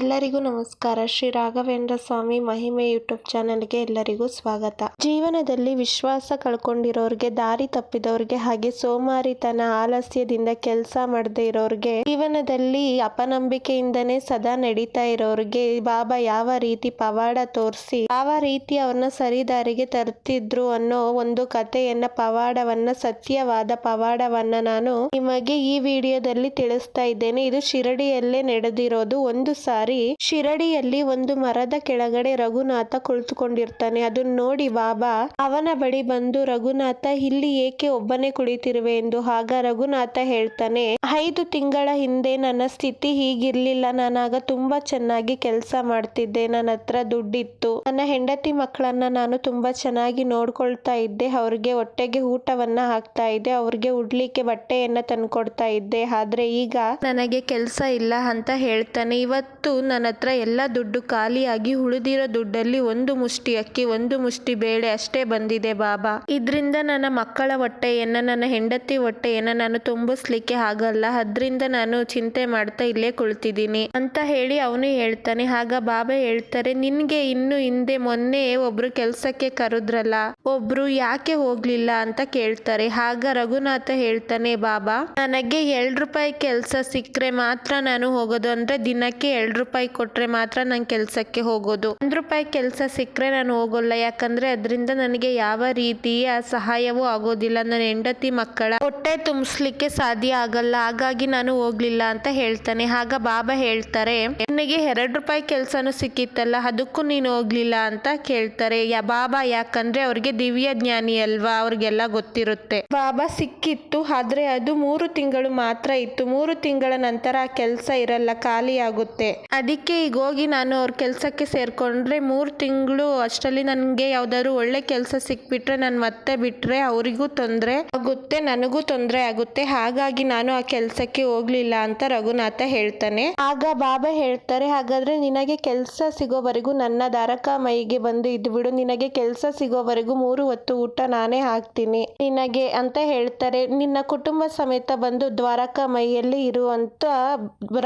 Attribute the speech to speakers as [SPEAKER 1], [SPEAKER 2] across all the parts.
[SPEAKER 1] ಎಲ್ಲರಿಗೂ ನಮಸ್ಕಾರ. ಶ್ರೀ ರಾಘವೇಂದ್ರ ಸ್ವಾಮಿ ಮಹಿಮೆ ಯೂಟ್ಯೂಬ್ ಚಾನೆಲ್ಗೆ ಎಲ್ಲರಿಗೂ ಸ್ವಾಗತ. ಜೀವನದಲ್ಲಿ ವಿಶ್ವಾಸ ಕಳ್ಕೊಂಡಿರೋರ್ಗೆ, ದಾರಿ ತಪ್ಪಿದವ್ರಿಗೆ, ಹಾಗೆ ಸೋಮಾರಿತನ ಆಲಸ್ಯದಿಂದ ಕೆಲಸ ಮಾಡದೇ ಇರೋರ್ಗೆ, ಜೀವನದಲ್ಲಿ ಅಪನಂಬಿಕೆಯಿಂದನೇ ಸದಾ ನಡೀತಾ ಇರೋರ್ಗೆ ಬಾಬಾ ಯಾವ ರೀತಿ ಪವಾಡ ತೋರಿಸಿ ಯಾವ ರೀತಿ ಅವ್ರನ್ನ ಸರಿದಾರಿಗೆ ತರ್ತಿದ್ರು ಅನ್ನೋ ಒಂದು ಕಥೆಯನ್ನ, ಪವಾಡವನ್ನ, ಸತ್ಯವಾದ ಪವಾಡವನ್ನ ನಾನು ನಿಮಗೆ ಈ ವಿಡಿಯೋದಲ್ಲಿ ತಿಳಿಸ್ತಾ ಇದ್ದೇನೆ. ಇದು ಶಿರಡಿಯಲ್ಲೇ ನಡೆದಿರೋದು. ಒಂದು ಸಾರಿ ಶಿರಡಿಯಲ್ಲಿ ಒಂದು ಮರದ ಕೆಳಗಡೆ ರಘುನಾಥ ಕುಳಿತುಕೊಂಡಿರ್ತಾನೆ. ಅದನ್ನ ನೋಡಿ ಬಾಬಾ ಅವನ ಬಳಿ ಬಂದು, ರಘುನಾಥ, ಇಲ್ಲಿ ಏಕೆ ಒಬ್ಬನೇ ಕುಳಿತಿರುವೆ ಎಂದು. ಆಗ ರಘುನಾಥ ಹೇಳ್ತಾನೆ, 5 ತಿಂಗಳ ಹಿಂದೆ ನನ್ನ ಸ್ಥಿತಿ ಹೀಗಿರ್ಲಿಲ್ಲ. ನಾನಾಗ ತುಂಬಾ ಚೆನ್ನಾಗಿ ಕೆಲಸ ಮಾಡ್ತಿದ್ದೆ. ನನ್ನ ಹತ್ರ ದುಡ್ಡಿತ್ತು. ನನ್ನ ಹೆಂಡತಿ ಮಕ್ಕಳನ್ನ ನಾನು ತುಂಬಾ ಚೆನ್ನಾಗಿ ನೋಡ್ಕೊಳ್ತಾ ಇದ್ದೆ. ಅವ್ರಿಗೆ ಹೊಟ್ಟೆಗೆ ಊಟವನ್ನ ಹಾಕ್ತಾ ಇದ್ದೆ. ಅವ್ರಿಗೆ ಉಡ್ಲಿಕ್ಕೆ ಬಟ್ಟೆಯನ್ನ ತಂದ್ಕೊಡ್ತಾ ಇದ್ದೆ. ಆದ್ರೆ ಈಗ ನನಗೆ ಕೆಲಸ ಇಲ್ಲ ಅಂತ ಹೇಳ್ತಾನೆ. ಇವತ್ತು ನನ್ನ ಹತ್ರ ಎಲ್ಲ ದುಡ್ಡು ಖಾಲಿಯಾಗಿ ಉಳಿದಿರೋ ದುಡ್ಡಲ್ಲಿ 1 ಮುಷ್ಟಿ ಅಕ್ಕಿ, 1 ಮುಷ್ಟಿ ಬೇಳೆ ಅಷ್ಟೇ ಬಂದಿದೆ ಬಾಬಾ. ಇದ್ರಿಂದ ನನ್ನ ಮಕ್ಕಳ ಹೊಟ್ಟೆಯನ್ನ, ನನ್ನ ಹೆಂಡತಿ ಹೊಟ್ಟೆಯನ್ನ ನಾನು ತುಂಬಿಸ್ಲಿಕ್ಕೆ ಆಗಲ್ಲ. ಅದ್ರಿಂದ ನಾನು ಚಿಂತೆ ಮಾಡ್ತಾ ಇಲ್ಲೇ ಕುಳಿತಿದ್ದೀನಿ ಅಂತ ಹೇಳಿ ಅವನು ಹೇಳ್ತಾನೆ. ಆಗ ಬಾಬಾ ಹೇಳ್ತಾರೆ, ನಿನ್ಗೆ ಇನ್ನು ಹಿಂದೆ ಮೊನ್ನೆ ಒಬ್ರು ಕೆಲ್ಸಕ್ಕೆ ಕರೆದ್ರಲ್ಲ, ಒಬ್ರು ಯಾಕೆ ಹೋಗ್ಲಿಲ್ಲ ಅಂತ ಕೇಳ್ತಾರೆ. ಆಗ ರಘುನಾಥ ಹೇಳ್ತಾನೆ, ಬಾಬಾ, ನನಗೆ 2 ರೂಪಾಯಿ ಕೆಲಸ ಸಿಕ್ಕರೆ ಮಾತ್ರ ನಾನು ಹೋಗೋದು. ಅಂದ್ರೆ ದಿನಕ್ಕೆ 2 ರೂಪಾಯಿ ಕೊಟ್ರೆ ಮಾತ್ರ ನಾನು ಕೆಲ್ಸಕ್ಕೆ ಹೋಗೋದು. 1 ರೂಪಾಯಿ ಕೆಲಸ ಸಿಕ್ಕರೆ ನಾನು ಹೋಗೋಲ್ಲ. ಯಾಕಂದ್ರೆ ಅದರಿಂದ ನನಗೆ ಯಾವ ರೀತಿಯ ಸಹಾಯವೂ ಆಗೋದಿಲ್ಲ. ನನ್ನ ಹೆಂಡತಿ ಮಕ್ಕಳ ಹೊಟ್ಟೆ ತುಂಬಿಸ್ಲಿಕ್ಕೆ ಸಾಧ್ಯ ಆಗಲ್ಲ. ಹಾಗಾಗಿ ನಾನು ಹೋಗ್ಲಿಲ್ಲ ಅಂತ ಹೇಳ್ತಾನೆ. ಆಗ ಬಾಬಾ ಹೇಳ್ತಾರೆ, ನನಗೆ 2 ರೂಪಾಯಿ ಕೆಲ್ಸನೂ ಸಿಕ್ಕಿತ್ತಲ್ಲ, ಅದಕ್ಕೂ ನೀನು ಹೋಗ್ಲಿಲ್ಲ ಅಂತ ಕೇಳ್ತಾರೆ. ಬಾಬಾ ಯಾಕಂದ್ರೆ ಅವ್ರಿಗೆ ದಿವ್ಯ ಜ್ಞಾನಿ ಅಲ್ವಾ, ಅವ್ರಿಗೆಲ್ಲ ಗೊತ್ತಿರುತ್ತೆ. ಬಾಬಾ ಸಿಕ್ಕಿತ್ತು, ಆದ್ರೆ ಅದು 3 ತಿಂಗಳು ಮಾತ್ರ ಇತ್ತು. 3 ತಿಂಗಳ ನಂತರ ಆ ಕೆಲಸ ಇರಲ್ಲ, ಖಾಲಿ ಆಗುತ್ತೆ. ಅದಕ್ಕೆ ಈಗ ಹೋಗಿ ನಾನು ಅವ್ರ ಕೆಲ್ಸಕ್ಕೆ ಸೇರ್ಕೊಂಡ್ರೆ 3 ತಿಂಗಳು ಅಷ್ಟರಲ್ಲಿ ನನ್ಗೆ ಯಾವ್ದಾದ್ರು ಒಳ್ಳೆ ಕೆಲಸ ಸಿಕ್ಬಿಟ್ರೆ ನಾನು ಮತ್ತೆ ಬಿಟ್ರೆ ಅವರಿಗೂ ತೊಂದರೆ ಆಗುತ್ತೆ, ನನಗೂ ತೊಂದರೆ ಆಗುತ್ತೆ. ಹಾಗಾಗಿ ನಾನು ಆ ಕೆಲ್ಸಕ್ಕೆ ಹೋಗ್ಲಿಲ್ಲ ಅಂತ ರಘುನಾಥ ಹೇಳ್ತಾನೆ. ಆಗ ಬಾಬಾ ಹೇಳ್ತಾರೆ, ಹಾಗಾದ್ರೆ ನಿನಗೆ ಕೆಲಸ ಸಿಗೋವರೆಗೂ ನನ್ನ ದ್ವಾರಕಾಮಾಯಿಗೆ ಬಂದು ಇದ್ಬಿಡು. ನಿನಗೆ ಕೆಲಸ ಸಿಗೋವರೆಗೂ 3 ಹೊತ್ತು ಊಟ ನಾನೇ ಹಾಕ್ತೀನಿ ನಿನಗೆ ಅಂತ ಹೇಳ್ತಾರೆ. ನಿನ್ನ ಕುಟುಂಬ ಸಮೇತ ಬಂದು ದ್ವಾರಕಾಮಾಯಿಯಲ್ಲಿ ಇರುವಂತ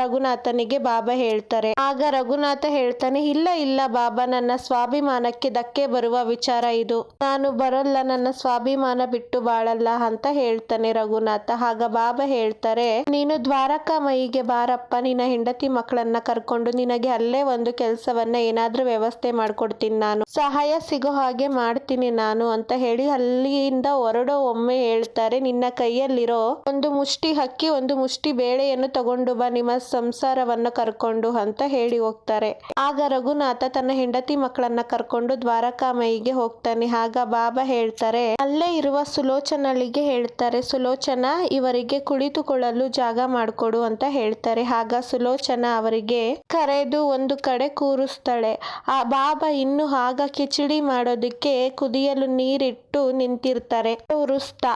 [SPEAKER 1] ರಘುನಾಥನಿಗೆ ಬಾಬಾ ಹೇಳ್ತಾರೆ. ಆಗ ರಘುನಾಥ ಹೇಳ್ತಾನೆ, ಇಲ್ಲ ಇಲ್ಲ ಬಾಬಾ, ನನ್ನ ಸ್ವಾಭಿಮಾನಕ್ಕೆ ಧಕ್ಕೆ ಬರುವ ವಿಚಾರ ಇದು. ನಾನು ಬರಲ್ಲ, ನನ್ನ ಸ್ವಾಭಿಮಾನ ಬಿಟ್ಟು ಬಾಳಲ್ಲ ಅಂತ ಹೇಳ್ತಾನೆ ರಘುನಾಥ. ಆಗ ಬಾಬಾ ಹೇಳ್ತಾರೆ, ನೀನು ದ್ವಾರಕಾಮಾಯಿಗೆ ಬಾರಪ್ಪ, ನಿನ್ನ ಹೆಂಡತಿ ಮಕ್ಕಳನ್ನ ಕರ್ಕೊಂಡು. ನಿನಗೆ ಅಲ್ಲೇ ಒಂದು ಕೆಲಸವನ್ನ ಏನಾದ್ರೂ ವ್ಯವಸ್ಥೆ ಮಾಡ್ಕೊಡ್ತೀನಿ, ನಾನು ಸಹಾಯ ಸಿಗೋ ಹಾಗೆ ಮಾಡ್ತೀನಿ ನಾನು ಅಂತ ಹೇಳಿ ಅಲ್ಲಿಂದ ಹೊರಡೋ ಒಮ್ಮೆ ಹೇಳ್ತಾರೆ, ನಿನ್ನ ಕೈಯಲ್ಲಿರೋ 1 ಮುಷ್ಟಿ ಅಕ್ಕಿ, 1 ಮುಷ್ಟಿ ಬೇಳೆಯನ್ನು ತಗೊಂಡು ಬಾ, ನಿಮ್ಮ ಸಂಸಾರವನ್ನ ಕರ್ಕೊಂಡು ಅಂತ ಹೇಳಿ ಹೋಗ್ತಾರೆ. ಆಗ ರಘುನಾಥ ತನ್ನ ಹೆಂಡತಿ ಮಕ್ಕಳನ್ನ ಕರ್ಕೊಂಡು ದ್ವಾರಕಾಮಾಯಿಗೆ ಹೋಗ್ತಾನೆ. ಆಗ ಬಾಬಾ ಹೇಳ್ತಾರೆ, ಅಲ್ಲೇ ಇರುವ ಸುಲೋಚನಳಿಗೆ ಹೇಳ್ತಾರೆ, ಸುಲೋಚನ, ಇವರಿಗೆ ಕುಳಿತುಕೊಳ್ಳಲು ಜಾಗ ಮಾಡಿಕೊಡು ಅಂತ ಹೇಳ್ತಾರೆ. ಆಗ ಸುಲೋಚನ ಅವರಿಗೆ ಕರೆದು ಒಂದು ಕಡೆ ಕೂರಿಸ್ತಾಳೆ. ಆ ಬಾಬಾ ಇನ್ನು ಆಗ ಕಿಚಡಿ ಮಾಡೋದಕ್ಕೆ ಕುದಿಯಲು ನೀರಿಟ್ಟು ನಿಂತಿರ್ತಾರೆ ಉರಿಸ್ತಾ.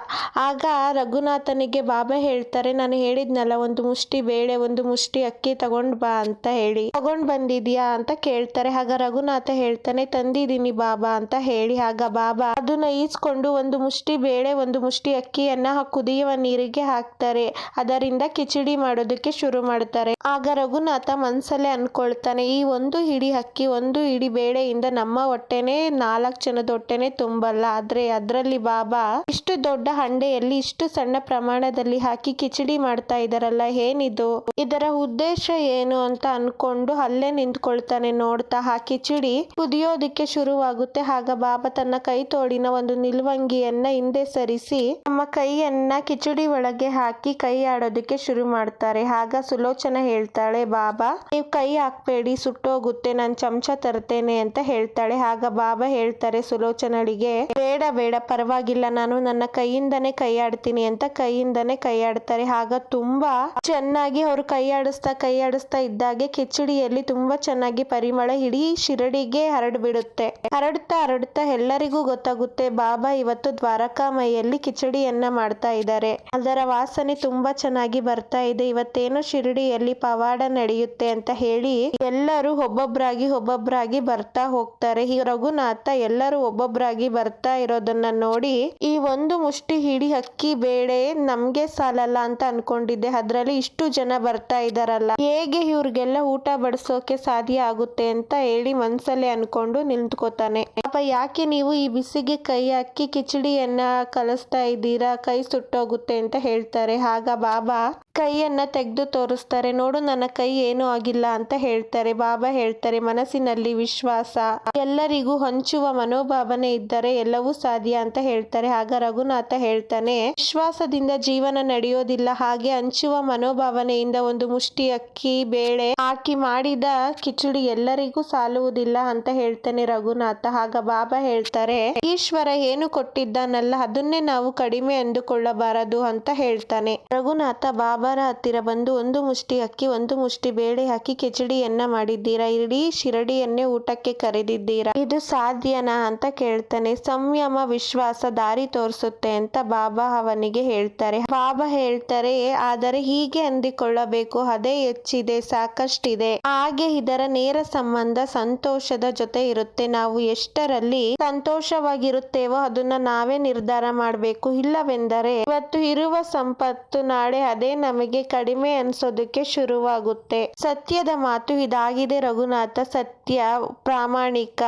[SPEAKER 1] ಆಗ ರಘುನಾಥನಿಗೆ ಬಾಬಾ ಹೇಳ್ತಾರೆ, ನಾನು ಹೇಳಿದ್ನಲ್ಲ 1 ಮುಷ್ಟಿ ಬೇಳೆ, 1 ಮುಷ್ಟಿ ಅಕ್ಕಿ ತಗೊಂಡ್ ಬಾ ಅಂತ ಹೇಳಿ, ತಗೊಂಡ್ ಬಂದಿದ್ಯಾ ಅಂತ ಕೇಳ್ತಾರೆ. ಆಗ ರಘುನಾಥ ಹೇಳ್ತಾನೆ, ತಂದಿದ್ದೀನಿ ಬಾಬಾ ಅಂತ ಹೇಳಿ. ಆಗ ಬಾಬಾ ಅದನ್ನ ಈಸ್ಕೊಂಡು 1 ಮುಷ್ಟಿ ಬೇಳೆ, 1 ಮುಷ್ಟಿ ಅಕ್ಕಿಯನ್ನ ಕುದಿಯುವ ನೀರಿಗೆ ಹಾಕ್ತಾರೆ. ಅದರಿಂದ ಕಿಚಡಿ ಮಾಡೋದಕ್ಕೆ ಶುರು ಮಾಡ್ತಾರೆ. ಆಗ ರಘುನಾಥ ಮನ್ಸಲ್ಲೇ ಅನ್ಕೊಳ್ತಾನೆ, ಈ 1 ಹಿಡಿ ಅಕ್ಕಿ, 1 ಹಿಡಿ ಬೇಳೆಯಿಂದ ನಮ್ಮ ಹೊಟ್ಟೆನೆ 4 ಜನದ ಹೊಟ್ಟೆನೆ ತುಂಬಲ್ಲ. ಆದ್ರೆ ಅದ್ರಲ್ಲಿ ಬಾಬಾ ಇಷ್ಟು ದೊಡ್ಡ ಹಂಡೆಯಲ್ಲಿ ಇಷ್ಟು ಸಣ್ಣ ಪ್ರಮಾಣದಲ್ಲಿ ಹಾಕಿ ಕಿಚಡಿ ಮಾಡ್ತಾ ಇದಾರಲ್ಲ, ಏನಿದು, ಇದರ ಉದ್ದೇಶ ಏನು ಅಂತ ಅನ್ಕೊಂಡು ಅಲ್ಲೇ ನಿಂತ್ಕೊಳ್ತಾನೆ ನೋಡ್ತಾ. ಆ ಕಿಚಡಿ ಕುದಿಯೋದಿಕ್ಕೆ ಶುರುವಾಗುತ್ತೆ. ಆಗ ಬಾಬಾ ತನ್ನ ಕೈ ತೋಳಿನ ಒಂದು ನಿಲ್ವಂಗಿಯನ್ನ ಹಿಂದೆ ಸರಿಸಿ ನಮ್ಮ ಕೈಯನ್ನ ಕಿಚಡಿ ಒಳಗೆ ಹಾಕಿ ಕೈ ಆಡೋದಕ್ಕೆ ಶುರು ಮಾಡ್ತಾರೆ. ಆಗ ಸುಲೋಚನ ಹೇಳ್ತಾಳೆ, ಬಾಬಾ ನೀವು ಕೈ ಹಾಕ್ಬೇಡಿ, ಸುಟ್ಟೋಗುತ್ತೆ, ನಾನು ಚಮಚ ತರ್ತೇನೆ ಅಂತ ಹೇಳ್ತಾಳೆ. ಆಗ ಬಾಬಾ ಹೇಳ್ತಾರೆ ಸುಲೋಚನಳಿಗೆ, ಬೇಡ ಬೇಡ ಪರವಾಗಿಲ್ಲ, ನಾನು ನನ್ನ ಕೈಯಿಂದನೇ ಕೈ ಆಡ್ತೀನಿ ಅಂತ ಕೈಯಿಂದನೇ ಕೈ ಆಡ್ತಾರೆ. ಆಗ ತುಂಬಾ ಚೆನ್ನಾಗಿ ಅವರು ಕೈ ಆಡಿಸ್ತಾ ಇದ್ದಾಗೆ ಕಿಚಡಿಯಲ್ಲಿ ತುಂಬಾ ಚೆನ್ನಾಗಿ ಪರಿಮಳ ಇಡೀ ಶಿರಡಿಗೆ ಹರಡ್ಬಿಡುತ್ತೆ. ಹರಡ್ತಾ ಎಲ್ಲರಿಗೂ ಗೊತ್ತಾಗುತ್ತೆ, ಬಾಬಾ ಇವತ್ತು ದ್ವಾರಕಾಮಾಯಿಯಲ್ಲಿ ಕಿಚಡಿಯನ್ನ ಮಾಡ್ತಾ ಇದ್ದಾರೆ. ಅದರ ವಾಸನೆ ತುಂಬಾ ಚೆನ್ನಾಗಿ ಬರ್ತಾ ಇದೆ. ಇವತ್ತೇನೋ ಶಿರಡಿಯಲ್ಲಿ ಪವಾಡ ನಡೆಯುತ್ತೆ ಅಂತ ಹೇಳಿ ಎಲ್ಲರೂ ಒಬ್ಬೊಬ್ಬರಾಗಿ ಬರ್ತಾ ಹೋಗ್ತಾರೆ. ಈ ರಘುನಾಥ ಎಲ್ಲರೂ ಒಬ್ಬೊಬ್ಬರಾಗಿ ಬರ್ತಾ ಇರೋದನ್ನ ನೋಡಿ, ಈ 1 ಮುಷ್ಟಿ ಹಿಡಿ ಅಕ್ಕಿ ಬೇಳೆ ನಮ್ಗೆ ಸಾಲಲ್ಲ ಅಂತ ಅನ್ಕೊಂಡಿದ್ದೆ, ಅದ್ರಲ್ಲಿ ಇಷ್ಟು ಜನ ಬರ್ತಾ ಇದಾರಲ್ಲ, ಹೇಗೆ ಇವ್ರಿಗೆಲ್ಲ ಊಟ ಬಡಿಸೋಕೆ ಸಾಧ್ಯ ಆಗುತ್ತೆ ಅಂತ ಹೇಳಿ ಮನ್ಸಲ್ಲೇ ಅನ್ಕೊಂಡು ನಿಂತ್ಕೋತಾನೆ. ಪಾಪ ಯಾಕೆ ನೀವು ಈ ಬಿಸಿಗೆ ಕೈ ಹಾಕಿ ಕಿಚಡಿಯನ್ನ ಕಲಿಸ್ತಾ ಇದ್ದೀರಾ, ಕೈ ಸುಟ್ಟೋಗುತ್ತೆ ಅಂತ ಹೇಳ್ತಾರೆ. ಆಗ ಬಾಬಾ ಕೈಯನ್ನ ತೆಗೆದು ತೋರಿಸ್ತಾರೆ. ನೋಡು, ನನ್ನ ಕೈ ಏನೂ ಆಗಿಲ್ಲ ಅಂತ ಹೇಳ್ತಾರೆ. ಬಾಬಾ ಹೇಳ್ತಾರೆ, ಮನಸ್ಸಿನಲ್ಲಿ ವಿಶ್ವಾಸ, ಎಲ್ಲರಿಗೂ ಹಂಚುವ ಮನೋಭಾವನೆ ಇದ್ದರೆ ಎಲ್ಲವೂ ಸಾಧ್ಯ ಅಂತ ಹೇಳ್ತಾರೆ. ಆಗ ರಘುನಾಥ ಹೇಳ್ತಾನೆ, ವಿಶ್ವಾಸದಿಂದ ಜೀವನ ನಡೆಯೋದಿಲ್ಲ, ಹಾಗೆ ಹಂಚುವ ಮನೋಭಾವನೆಯಿಂದ ಒಂದು ಮುಷ್ಟಿ ಅಕ್ಕಿ ಬೇಳೆ ಹಾಕಿ ಮಾಡಿದ ಕಿಚಡಿ ಎಲ್ಲರಿಗೂ ಸಾಲುವುದಿಲ್ಲ ಅಂತ ಹೇಳ್ತಾನೆ ರಘುನಾಥ. ಆಗ ಬಾಬಾ ಹೇಳ್ತಾರೆ, ಈಶ್ವರ ಏನು ಕೊಟ್ಟಿದ್ದಾನಲ್ಲ ಅದನ್ನೇ ನಾವು ಕಡಿಮೆ ಅಂದುಕೊಳ್ಳಬಾರದು ಅಂತ ಹೇಳ್ತಾನೆ. ರಘುನಾಥ ಬಾಬಾರ ಹತ್ತಿರ ಬಂದು, ಒಂದು ಮುಷ್ಟಿ ಅಕ್ಕಿ, ಒಂದು ಮುಷ್ಟಿ ಬೇಳೆ ಹಾಕಿ ಕಿಚಡಿಯನ್ನ ಮಾಡಿದ್ದೀರಾ, ಇಡೀ ಶಿರಡಿಯನ್ನೇ ಊಟಕ್ಕೆ ಕರೆದಿದ್ದೀರಾ, ಇದು ಸಾಧ್ಯನಾ ಅಂತ ಕೇಳ್ತಾನೆ. ಸಂಯಮ ವಿಶ್ವಾಸ ದಾರಿ ತೋರಿಸುತ್ತೆ ಅಂತ ಬಾಬಾ ಅವನಿಗೆ ಹೇಳ್ತಾರೆ. ಬಾಬಾ ಹೇಳ್ತಾರೆ, ಆದರೆ ಹೀಗೆ ಅಂದಿಕೊಳ್ಳಬೇಕು, ಅದೇ ಹೆಚ್ಚಿದೆ, ಸಾಕಷ್ಟಿದೆ, ಹಾಗೆ ಇದರ ನೇರ ಸಂಬಂಧ ಸಂತೋಷದ ಜೊತೆ ಇರುತ್ತೆ. ನಾವು ಎಷ್ಟರಲ್ಲಿ ಸಂತೋಷವಾಗಿರುತ್ತೇವೋ ಅದನ್ನ ನಾವೇ ನಿರ್ಧಾರ ಮಾಡಬೇಕು. ಇಲ್ಲವೆಂದರೆ ಇವತ್ತು ಇರುವ ಸಂಪತ್ತು ನಾಳೆ ಅದೇ ನಮಗೆ ಕಡಿಮೆ ಅನ್ಸೋದಕ್ಕೆ ಶುರುವಾಗುತ್ತೆ. ಸತ್ಯದ ಮಾತು ಇದಾಗಿದೆ ರಘುನಾಥ. ಸತ್ಯ, ಪ್ರಾಮಾಣಿಕ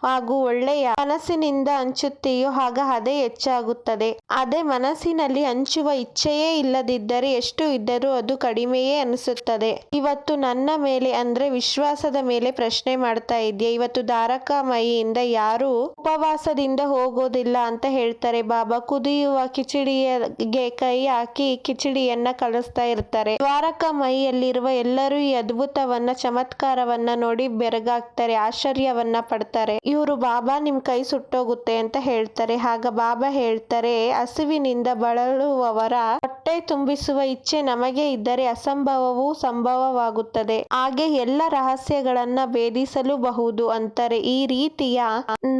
[SPEAKER 1] ಹಾಗೂ ಒಳ್ಳೆಯ ಮನಸ್ಸಿನಿಂದ ಹಂಚುತ್ತೀಯೋ ಆಗ ಅದೇ ಹೆಚ್ಚಾಗುತ್ತದೆ. ಅದೇ ಮನಸ್ಸಿನಲ್ಲಿ ಹಂಚುವ ಇಚ್ಛೆಯೇ ಇಲ್ಲದಿದ್ದರೆ ಎಷ್ಟು ಇದ್ದರೂ ಅದು ಕಡಿಮೆಯೇ ಅನಿಸುತ್ತದೆ. ಇವತ್ತು ನನ್ನ ಮೇಲೆ ಅಂದ್ರೆ ವಿಶ್ವಾಸದ ಮೇಲೆ ಪ್ರಶ್ನೆ ಮಾಡ್ತಾ ಇದೆಯಾ? ಇವತ್ತು ದ್ವಾರಕಾಮಾಯಿಯಿಂದ ಯಾರು ಉಪವಾಸದಿಂದ ಹೋಗೋದಿಲ್ಲ ಅಂತ ಹೇಳ್ತಾರೆ ಬಾಬಾ. ಕುದಿಯುವ ಕಿಚಡಿಗೆ ಕೈ ಹಾಕಿ ಕಿಚಡಿಯನ್ನ ಕಲಿಸ್ತಾ ಇರ್ತಾರೆ. ದ್ವಾರಕಾಮಾಯಿಯಲ್ಲಿರುವ ಎಲ್ಲರೂ ಈ ಅದ್ಭುತವನ್ನ, ಚಮತ್ಕಾರವನ್ನ ನೋಡಿ ಬೆರಗಾಗ್ತಾರೆ, ಆಶ್ಚರ್ಯವನ್ನ ಪಡ್ತಾರೆ. ಇವರು ಬಾಬಾ ನಿಮ್ ಕೈ ಸುಟ್ಟೋಗುತ್ತೆ ಅಂತ ಹೇಳ್ತಾರೆ. ಆಗ ಬಾಬಾ ಹೇಳ್ತಾರೆ, ಹಸಿವಿನಿಂದ ಬಳಲುವವರ ಹೊಟ್ಟೆ ತುಂಬಿಸುವ ಇಚ್ಛೆ ನಮಗೆ ಇದ್ದರೆ ಅಸಂಭವವೂ ಸಂಭವವಾಗುತ್ತದೆ. ಹಾಗೆ ಎಲ್ಲ ರಹಸ್ಯಗಳನ್ನ ಭೇದಿಸಲೂಬಹುದು ಅಂತಾರೆ. ಈ ರೀತಿಯ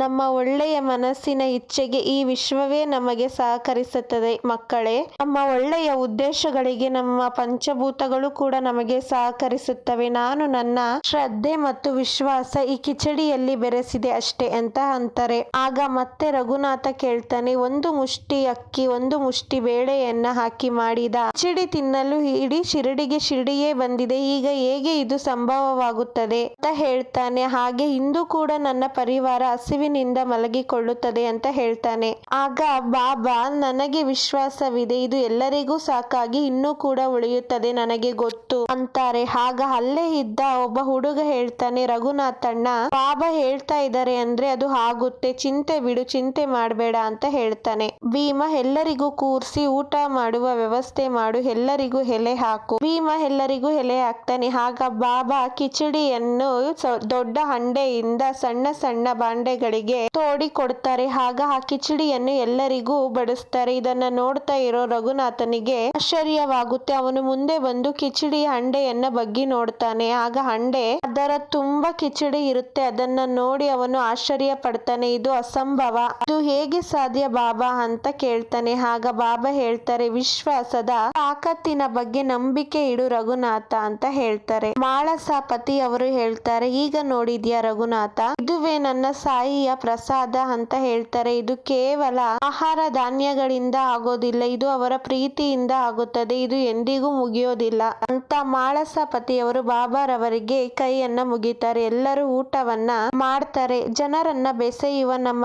[SPEAKER 1] ನಮ್ಮ ಒಳ್ಳೆಯ ಮನಸ್ಸಿನ ಇಚ್ಛೆಗೆ ಈ ವಿಶ್ವವೇ ನಮಗೆ ಸಹಕರಿಸುತ್ತದೆ ಮಕ್ಕಳೇ. ನಮ್ಮ ಒಳ್ಳೆಯ ಉದ್ದೇಶಗಳಿಗೆ ನಮ್ಮ ಪಂಚಭೂತಗಳು ಕೂಡ ನಮಗೆ ಸಹಕರಿಸುತ್ತವೆ. ನಾನು ನನ್ನ ಶ್ರದ್ಧೆ ಮತ್ತು ವಿಶ್ವಾಸ ಈ ಕಿಚಡಿಯಲ್ಲಿ ಬೆರೆಸಿದೆ ಅಷ್ಟೇ ಅಂತ ಅಂತಾರೆ. ಆಗ ಮತ್ತೆ ರಘುನಾಥ ಕೇಳ್ತಾನೆ, ಒಂದು ಮುಷ್ಟಿ ಅಕ್ಕಿ, ಒಂದು ಮುಷ್ಟಿ ಬೇಳೆಯನ್ನ ಹಾಕಿ ಮಾಡಿದ ಕಿಚಡಿ ತಿನ್ನಲು ಇಡೀ ಶಿರಡಿಯೇ ಬಂದಿದೆ, ಈಗ ಹೇಗೆ ಇದು ಸಂಭವವಾಗುತ್ತದೆ ಅಂತ ಹೇಳ್ತಾನೆ. ಹಾಗೆ ಇಂದು ಕೂಡ ನನ್ನ ಪರಿವಾರ ಹಸಿವಿನಿಂದ ಮಲಗಿಕೊಳ್ಳುತ್ತದೆ ಅಂತ ಹೇಳ್ತಾನೆ. ಆಗ ಬಾಬಾ, ನನಗೆ ವಿಶ್ವಾಸವಿದೆ, ಇದು ಎಲ್ಲರಿಗೂ ಸಾಕಾಗಿ ಇನ್ನೂ ಕೂಡ ಉಳಿಯುತ್ತದೆ, ನನಗೆ ಗೊತ್ತು ಅಂತಾರೆ. ಆಗ ಅಲ್ಲೇ ಇದ್ದ ಒಬ್ಬ ಹುಡುಗ ಹೇಳ್ತಾನೆ, ರಘುನಾಥಣ್ಣ, ಬಾಬಾ ಹೇಳ್ತಾ ಇದ್ದಾರೆ ಅಂದ್ರೆ ಅದು ಆಗುತ್ತೆ, ಚಿಂತೆ ಬಿಡು, ಚಿಂತೆ ಮಾಡಬೇಡ ಅಂತ ಹೇಳ್ತಾನೆ. ಭೀಮ, ಎಲ್ಲರಿಗೂ ಕೂರ್ಸಿ ಊಟ ಮಾಡುವ ವ್ಯವಸ್ಥೆ ಮಾಡು, ಎಲ್ಲರಿಗೂ ಎಲೆ ಹಾಕು. ಭೀಮ ಎಲ್ಲರಿಗೂ ಎಲೆ ಹಾಕ್ತಾನೆ. ಆಗ ಬಾಬಾ ಕಿಚಡಿಯನ್ನು ದೊಡ್ಡ ಹಂಡೆಯಿಂದ ಸಣ್ಣ ಸಣ್ಣ ಬಾಂಡೆಗಳಿಗೆ ತೋಡಿ ಕೊಡ್ತಾರೆ. ಆಗ ಆ ಕಿಚಡಿಯನ್ನು ಎಲ್ಲರಿಗೂ ಬಡಿಸ್ತಾರೆ. ಇದನ್ನ ನೋಡ್ತಾ ಇರೋ ರಘುನಾಥನಿಗೆ ಆಶ್ಚರ್ಯವಾಗುತ್ತೆ. ಅವನು ಮುಂದೆ ಬಂದು ಕಿಚಡಿ ಹಂಡೆಯನ್ನ ಬಗ್ಗಿ ನೋಡ್ತಾನೆ. ಆಗ ಹಂಡೆ ಅದರ ತುಂಬಾ ಕಿಚಡಿ ಇರುತ್ತೆ. ಅದನ್ನ ನೋಡಿ ಅವನು ಆಶ್ಚರ್ಯ ಪಡ್ತಾನೆ. ಇದು ಅಸಂಭವ, ಇದು ಹೇಗೆ ಸಾಧ್ಯ ಬಾಬಾ ಅಂತ ಕೇಳ್ತಾನೆ. ಆಗ ಬಾಬಾ ಹೇಳ್ತಾರೆ, ವಿಶ್ವಾಸದ ತಾಕತ್ತಿನ ಬಗ್ಗೆ ನಂಬಿಕೆ ಇಡು ರಘುನಾಥ ಅಂತ ಹೇಳ್ತಾರೆ. ಮಾಳಸಾಪತಿ ಅವರು ಹೇಳ್ತಾರೆ, ಈಗ ನೋಡಿದ್ಯಾ ರಘುನಾಥ, ಇದುವೇ ನನ್ನ ಸಾಯಿಯ ಪ್ರಸಾದ ಅಂತ ಹೇಳ್ತಾರೆ. ಇದು ಕೇವಲ ಆಹಾರ ಧಾನ್ಯಗಳಿಂದ ಆಗೋದಿಲ್ಲ, ಇದು ಅವರ ಪ್ರೀತಿಯಿಂದ ಆಗುತ್ತದೆ, ಇದು ಎಂದಿಗೂ ಮುಗಿಯೋದಿಲ್ಲ ಅಂತ ಮಾಳಸಾಪತಿಯವರು ಬಾಬಾರವರಿಗೆ ಕೈಯನ್ನ ಮುಗಿತಾರೆ. ಎಲ್ಲರೂ ಊಟವನ್ನ ಮಾಡ್ತಾರೆ. ಜನರನ್ನ ಬೆಸೆಯುವ ನಮ್ಮ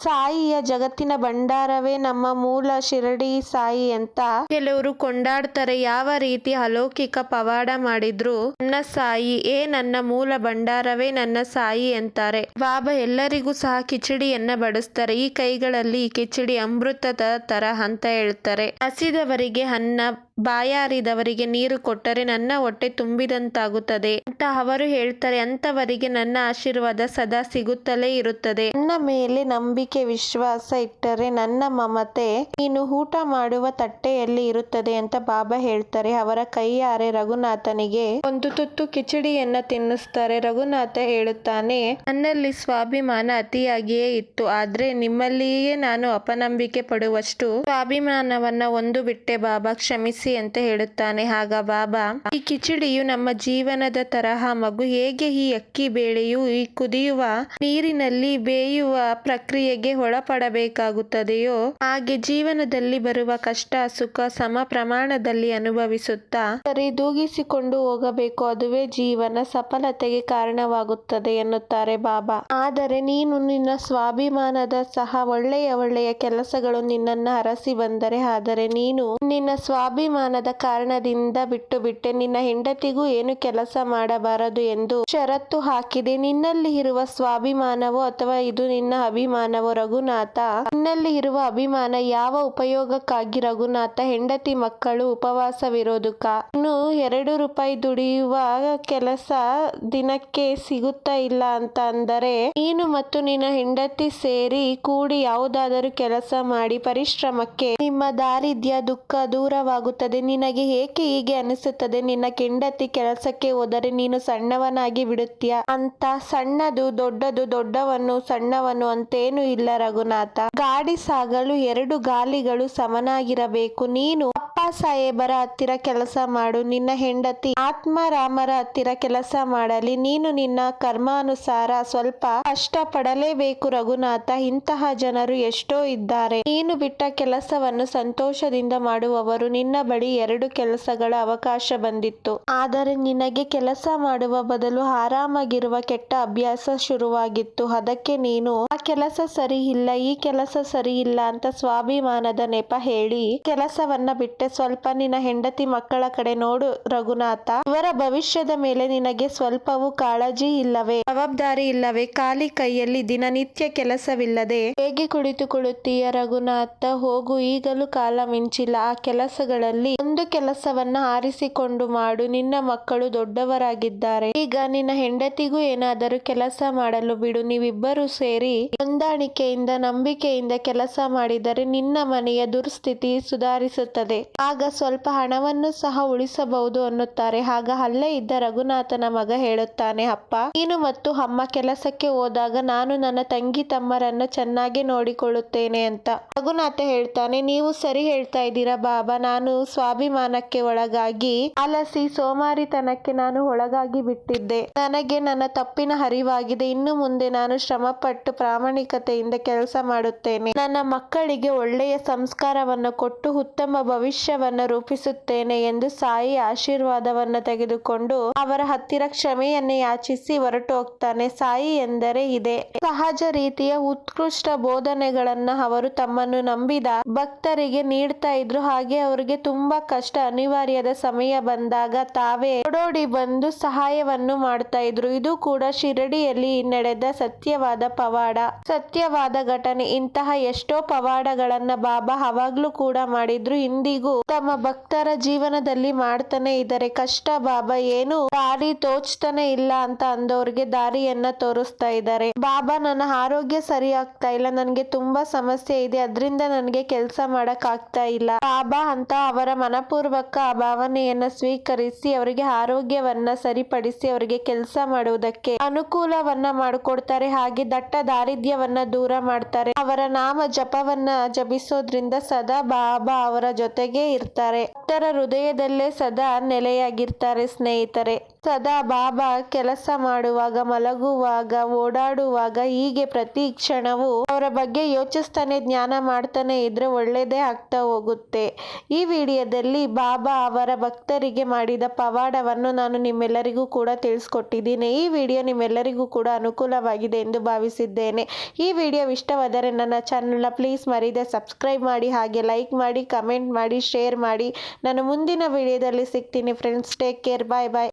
[SPEAKER 1] ಸಾಯಿಯ ಜಗತ್ತಿನ ಭಂಡಾರವೇ ನಮ್ಮ ಮೂಲ ಶಿರಡಿ ಸಾಯಿ ಅಂತ ಕೆಲವರು ಕೊಂಡಾಡ್ತಾರೆ. ಯಾವ ರೀತಿ ಅಲೌಕಿಕ ಪವಾಡ ಮಾಡಿದ್ರು ನನ್ನ ಸಾಯಿ, ನನ್ನ ಮೂಲ ಭಂಡಾರವೇ ನನ್ನ ಸಾಯಿ ಅಂತಾರೆ. ಬಾಬಾ ಎಲ್ಲರಿಗೂ ಸಹ ಕಿಚಡಿಯನ್ನ ಬಡಿಸ್ತಾರೆ. ಈ ಕೈಗಳಲ್ಲಿ ಈ ಕಿಚಡಿ ಅಮೃತದ ತರ ಅಂತ ಹೇಳ್ತಾರೆ. ಹಸಿದವರಿಗೆ ಅನ್ನ, ಬಾಯಾರಿದವರಿಗೆ ನೀರು ಕೊಟ್ಟರೆ ನನ್ನ ಹೊಟ್ಟೆ ತುಂಬಿದಂತಾಗುತ್ತದೆ ಅಂತ ಅವರು ಹೇಳ್ತಾರೆ. ಅಂತವರಿಗೆ ನನ್ನ ಆಶೀರ್ವಾದ ಸದಾ ಸಿಗುತ್ತಲೇ ಇರುತ್ತದೆ. ನನ್ನ ಮೇಲೆ ನಂಬಿಕೆ ವಿಶ್ವಾಸ ಇಟ್ಟರೆ ನನ್ನ ಮಮತೆ ನೀನು ಊಟ ಮಾಡುವ ತಟ್ಟೆಯಲ್ಲಿ ಇರುತ್ತದೆ ಅಂತ ಬಾಬಾ ಹೇಳ್ತಾರೆ. ಅವರ ಕೈಯಾರೆ ರಘುನಾಥನಿಗೆ ಒಂದು ತುತ್ತು ಕಿಚಡಿಯನ್ನ ತಿನ್ನಿಸ್ತಾರೆ. ರಘುನಾಥ ಹೇಳುತ್ತಾನೆ, ನನ್ನಲ್ಲಿ ಸ್ವಾಭಿಮಾನ ಅತಿಯಾಗಿಯೇ ಇತ್ತು, ಆದ್ರೆ ನಿಮ್ಮಲ್ಲಿಯೇ ನಾನು ಅಪನಂಬಿಕೆ ಪಡುವಷ್ಟು ಸ್ವಾಭಿಮಾನವನ್ನ ಒಂದು ಬಿಟ್ಟೆ ಬಾಬಾ, ಕ್ಷಮಿಸಿ ಬಡಿಸಿ ಅಂತ ಹೇಳುತ್ತಾನೆ. ಆಗ ಬಾಬಾ, ಈ ಕಿಚಡಿಯು ನಮ್ಮ ಜೀವನದ ತರಹ ಮಗು. ಹೇಗೆ ಈ ಅಕ್ಕಿ ಬೇಳೆಯು ಈ ಕುದಿಯುವ ನೀರಿನಲ್ಲಿ ಬೇಯುವ ಪ್ರಕ್ರಿಯೆಗೆ ಒಳಪಡಬೇಕಾಗುತ್ತದೆಯೋ ಹಾಗೆ ಜೀವನದಲ್ಲಿ ಬರುವ ಕಷ್ಟ ಸುಖ ಸಮ ಪ್ರಮಾಣದಲ್ಲಿ ಅನುಭವಿಸುತ್ತಾ ಸರಿದೂಗಿಸಿಕೊಂಡು ಹೋಗಬೇಕು. ಅದುವೇ ಜೀವನ ಸಫಲತೆಗೆ ಕಾರಣವಾಗುತ್ತದೆ ಎನ್ನುತ್ತಾರೆ ಬಾಬಾ. ಆದರೆ ನೀನು ನಿನ್ನ ಸ್ವಾಭಿಮಾನದ ಸಹ ಒಳ್ಳೆಯ ಕೆಲಸಗಳು ನಿನ್ನನ್ನು ಅರಸಿ ಬಂದರೆ, ಆದರೆ ನೀನು ನಿನ್ನ ಸ್ವಾಭಿಮಾನದ ಕಾರಣದಿಂದ ಬಿಟ್ಟು ಬಿಟ್ಟೆ. ನಿನ್ನ ಹೆಂಡತಿಗೂ ಏನು ಕೆಲಸ ಮಾಡಬಾರದು ಎಂದು ಷರತ್ತು ಹಾಕಿದೆ. ನಿನ್ನಲ್ಲಿ ಇರುವ ಸ್ವಾಭಿಮಾನವೋ ಅಥವಾ ಇದು ನಿನ್ನ ಅಭಿಮಾನವೋ ರಘುನಾಥ? ನಿನ್ನಲ್ಲಿ ಇರುವ ಅಭಿಮಾನ ಯಾವ ಉಪಯೋಗಕ್ಕಾಗಿ ರಘುನಾಥ? ಹೆಂಡತಿ ಮಕ್ಕಳು ಉಪವಾಸವಿರೋದಕ್ಕ? ಇನ್ನು 2 ರೂಪಾಯಿ ದುಡಿಯುವ ಕೆಲಸ ದಿನಕ್ಕೆ ಸಿಗುತ್ತಾ ಇಲ್ಲ ಅಂತ ಅಂದರೆ ನೀನು ಮತ್ತು ನಿನ್ನ ಹೆಂಡತಿ ಸೇರಿ ಕೂಡಿ ಯಾವುದಾದರೂ ಕೆಲಸ ಮಾಡಿ ಪರಿಶ್ರಮಕ್ಕೆ ನಿಮ್ಮ ದಾರಿದ್ರ್ಯ ದುಃಖ ದೂರವಾಗುತ್ತದೆ. ನಿನಗೆ ಏಕೆ ಹೀಗೆ ಅನಿಸುತ್ತದೆ? ನಿನ್ನ ಹೆಂಡತಿ ಕೆಲಸಕ್ಕೆ ಹೋದರೆ ನೀನು ಸಣ್ಣವನಾಗಿ ಬಿಡುತ್ತೀಯ ಅಂತ. ಸಣ್ಣದು ದೊಡ್ಡದು ದೊಡ್ಡವನು ಸಣ್ಣವನು ಅಂತೇನು ಇಲ್ಲ ರಘುನಾಥ. ಗಾಡಿ ಸಾಗಲು 2 ಗಾಲಿಗಳು ಸಮನಾಗಿರಬೇಕು. ನೀನು ಅಪ್ಪ ಸಾಹೇಬರ ಹತ್ತಿರ ಕೆಲಸ ಮಾಡು, ನಿನ್ನ ಹೆಂಡತಿ ಆತ್ಮರಾಮರ ಹತ್ತಿರ ಕೆಲಸ ಮಾಡಲಿ. ನೀನು ನಿನ್ನ ಕರ್ಮಾನುಸಾರ ಸ್ವಲ್ಪ ಕಷ್ಟ ಪಡಲೇಬೇಕು ರಘುನಾಥ. ಇಂತಹ ಜನರು ಎಷ್ಟೋ ಇದ್ದಾರೆ. ನೀನು ಬಿಟ್ಟ ಕೆಲಸವನ್ನು ಸಂತೋಷದಿಂದ ಮಾಡುವವರು. ನಿನ್ನ ಬಳಿ 2 ಕೆಲಸಗಳ ಅವಕಾಶ ಬಂದಿತ್ತು. ಆದರೆ ನಿನಗೆ ಕೆಲಸ ಮಾಡುವ ಬದಲು ಆರಾಮಾಗಿರುವ ಕೆಟ್ಟ ಅಭ್ಯಾಸ ಶುರುವಾಗಿತ್ತು. ಅದಕ್ಕೆ ನೀನು ಆ ಕೆಲಸ ಸರಿ ಇಲ್ಲ ಈ ಕೆಲಸ ಸರಿ ಇಲ್ಲ ಅಂತ ಸ್ವಾಭಿಮಾನದ ನೆಪ ಹೇಳಿ ಕೆಲಸವನ್ನ ಬಿಟ್ಟೆ. ಸ್ವಲ್ಪ ನಿನ್ನ ಹೆಂಡತಿ ಮಕ್ಕಳ ಕಡೆ ನೋಡು ರಘುನಾಥ. ಇವರ ಭವಿಷ್ಯದ ಮೇಲೆ ನಿನಗೆ ಸ್ವಲ್ಪವೂ ಕಾಳಜಿ ಇಲ್ಲವೇ? ಜವಾಬ್ದಾರಿ ಇಲ್ಲವೇ? ಖಾಲಿ ಕೈಯಲ್ಲಿ ದಿನನಿತ್ಯ ಕೆಲಸವಿಲ್ಲದೆ ಹೇಗೆ ಕುಳಿತುಕೊಳ್ಳುತ್ತೀಯ ರಘುನಾಥ? ಹೋಗು, ಈಗಲೂ ಕಾಲ ಮಿಂಚಿಲ್ಲ. ಆ ಕೆಲಸಗಳಲ್ಲಿ ಒಂದು ಕೆಲಸವನ್ನ ಆರಿಸಿಕೊಂಡು ಮಾಡು. ನಿನ್ನ ಮಕ್ಕಳು ದೊಡ್ಡವರಾಗಿದ್ದಾರೆ. ಈಗ ನಿನ್ನ ಹೆಂಡತಿಗೂ ಏನಾದರೂ ಕೆಲಸ ಮಾಡಲು ಬಿಡು. ನೀವಿಬ್ಬರು ಸೇರಿ ಹೊಂದಾಣಿಕೆಯಿಂದ ನಂಬಿಕೆಯಿಂದ ಕೆಲಸ ಮಾಡಿದರೆ ನಿನ್ನ ಮನೆಯ ದುರ್ಸ್ಥಿತಿ ಸುಧಾರಿಸುತ್ತದೆ. ಆಗ ಸ್ವಲ್ಪ ಹಣವನ್ನು ಸಹ ಉಳಿಸಬಹುದು ಅನ್ನುತ್ತಾರೆ. ಆಗ ಅಲ್ಲೇ ಇದ್ದ ರಘುನಾಥನ ಮಗ ಹೇಳುತ್ತಾನೆ, ಅಪ್ಪ, ನೀನು ಮತ್ತು ಅಮ್ಮ ಕೆಲಸಕ್ಕೆ ಹೋದಾಗ ನಾನು ನನ್ನ ತಂಗಿ ತಮ್ಮರನ್ನು ಚೆನ್ನಾಗಿ ನೋಡಿಕೊಳ್ಳುತ್ತೇನೆ ಅಂತ. ರಘುನಾಥ ಹೇಳ್ತಾನೆ, ನೀವು ಸರಿ ಹೇಳ್ತಾ ಇದ್ದೀರಾ ಬಾಬಾ. ನಾನು ಸ್ವಾಭಿಮಾನಕ್ಕೆ ಒಳಗಾಗಿ ಅಲಸಿ ಸೋಮಾರಿತನಕ್ಕೆ ನಾನು ಒಳಗಾಗಿ ಬಿಟ್ಟಿದ್ದೆ. ನನಗೆ ನನ್ನ ತಪ್ಪಿನ ಅರಿವಾಗಿದೆ. ಇನ್ನು ಮುಂದೆ ನಾನು ಶ್ರಮಪಟ್ಟು ಪ್ರಾಮಾಣಿಕತೆಯಿಂದ ಕೆಲಸ ಮಾಡುತ್ತೇನೆ. ನನ್ನ ಮಕ್ಕಳಿಗೆ ಒಳ್ಳೆಯ ಸಂಸ್ಕಾರವನ್ನು ಕೊಟ್ಟು ಉತ್ತಮ ಭವಿಷ್ಯವನ್ನು ರೂಪಿಸುತ್ತೇನೆ ಎಂದು ಸಾಯಿ ಆಶೀರ್ವಾದವನ್ನು ತೆಗೆದುಕೊಂಡು ಅವರ ಹತ್ತಿರ ಕ್ಷಮೆಯನ್ನೇ ಯಾಚಿಸಿ ಹೊರಟು ಹೋಗ್ತಾನೆ. ಸಾಯಿ ಎಂದರೆ ಇದೆ. ಸಹಜ ರೀತಿಯ ಉತ್ಕೃಷ್ಟ ಬೋಧನೆಗಳನ್ನ ಅವರು ತಮ್ಮನ್ನು ನಂಬಿದ ಭಕ್ತರಿಗೆ ನೀಡ್ತಾ ಇದ್ರು. ಹಾಗೆ ಅವರಿಗೆ ತುಂಬಾ ಕಷ್ಟ ಅನಿವಾರ್ಯದ ಸಮಯ ಬಂದಾಗ ತಾವೇ ಓಡೋಡಿ ಬಂದು ಸಹಾಯವನ್ನು ಮಾಡ್ತಾ ಇದ್ರು. ಇದು ಕೂಡ ಶಿರಡಿಯಲ್ಲಿ ನಡೆದ ಸತ್ಯವಾದ ಪವಾಡ, ಸತ್ಯವಾದ ಘಟನೆ. ಇಂತಹ ಎಷ್ಟೋ ಪವಾಡಗಳನ್ನ ಬಾಬಾ ಅವಾಗ್ಲೂ ಕೂಡ ಮಾಡಿದ್ರು, ಇಂದಿಗೂ ತಮ್ಮ ಭಕ್ತರ ಜೀವನದಲ್ಲಿ ಮಾಡ್ತಾನೆ ಇದ್ದಾರೆ. ಕಷ್ಟ ಬಾಬಾ ಏನು ದಾರಿ ತೋಚ್ತಾನೆ ಇಲ್ಲ ಅಂತ ಅಂದವ್ರಿಗೆ ದಾರಿಯನ್ನ ತೋರಿಸ್ತಾ ಇದ್ದಾರೆ. ಬಾಬಾ, ನನ್ನ ಆರೋಗ್ಯ ಸರಿ ಆಗ್ತಾ ಇಲ್ಲ, ನನ್ಗೆ ತುಂಬಾ ಸಮಸ್ಯೆ ಇದೆ, ಅದರಿಂದ ನನಗೆ ಕೆಲಸ ಮಾಡಕ್ ಆಗ್ತಾ ಇಲ್ಲ ಬಾಬಾ ಅಂತ ಅವರ ಮನಪೂರ್ವಕ ಭಾವನೆಯನ್ನ ಸ್ವೀಕರಿಸಿ ಅವರಿಗೆ ಆರೋಗ್ಯವನ್ನ ಸರಿಪಡಿಸಿ ಅವರಿಗೆ ಕೆಲಸ ಮಾಡುವುದಕ್ಕೆ ಅನುಕೂಲವನ್ನ ಮಾಡಿಕೊಡ್ತಾರೆ. ಹಾಗೆ ದಟ್ಟ ದಾರಿದ್ರ್ಯವನ್ನ ದೂರ ಮಾಡ್ತಾರೆ. ಅವರ ನಾಮ ಜಪವನ್ನ ಜಪಿಸೋದ್ರಿಂದ ಸದಾ ಬಾಬಾ ಅವರ ಜೊತೆಗೆ ಇರ್ತಾರೆ. ಭಕ್ತರ ಹೃದಯದಲ್ಲೇ ಸದಾ ನೆಲೆಯಾಗಿರ್ತಾರೆ. ಸ್ನೇಹಿತರೆ, ಸದಾ ಬಾಬಾ ಕೆಲಸ ಮಾಡುವಾಗ, ಮಲಗುವಾಗ, ಓಡಾಡುವಾಗ ಹೀಗೆ ಪ್ರತಿ ಕ್ಷಣವೂ ಅವರ ಬಗ್ಗೆ ಯೋಚಿಸ್ತಾನೆ ಧ್ಯಾನ ಮಾಡ್ತಾನೆ ಇದ್ರೆ ಒಳ್ಳೇದೇ ಆಗ್ತಾ ಹೋಗುತ್ತೆ. ಈ ವಿಡಿಯೋದಲ್ಲಿ ಬಾಬಾ ಅವರ ಭಕ್ತರಿಗೆ ಮಾಡಿದ ಪವಾಡವನ್ನು ನಾನು ನಿಮ್ಮೆಲ್ಲರಿಗೂ ಕೂಡ ತಿಳಿಸ್ಕೊಟ್ಟಿದ್ದೀನಿ. ಈ ವಿಡಿಯೋ ನಿಮ್ಮೆಲ್ಲರಿಗೂ ಕೂಡ ಅನುಕೂಲವಾಗಿದೆ ಎಂದು ಭಾವಿಸಿದ್ದೇನೆ. ಈ ವಿಡಿಯೋ ಇಷ್ಟವಾದರೆ ನನ್ನ ಚಾನಲ್ನ ಪ್ಲೀಸ್ ಮರೀದೆ ಸಬ್ಸ್ಕ್ರೈಬ್ ಮಾಡಿ, ಹಾಗೆ ಲೈಕ್ ಮಾಡಿ, ಕಮೆಂಟ್ ಮಾಡಿ, ಶೇರ್ ಮಾಡಿ. ನಾನು ಮುಂದಿನ ವಿಡಿಯೋದಲ್ಲಿ ಸಿಗ್ತೀನಿ ಫ್ರೆಂಡ್ಸ್. Take care. ಬಾಯ್ ಬಾಯ್.